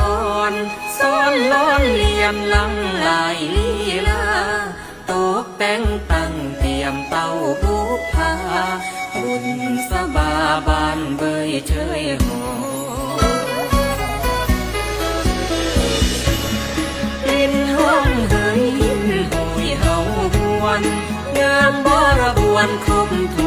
อ่อนซ้อนล้อนเลียมลังลายลีลาตกแต่งตั้งเตรียมเต้าบุพาบุญสบาบานเบยเชยหอลิ้นห้องเฮยหินหุยเฮาหวนงามบรบวนครบ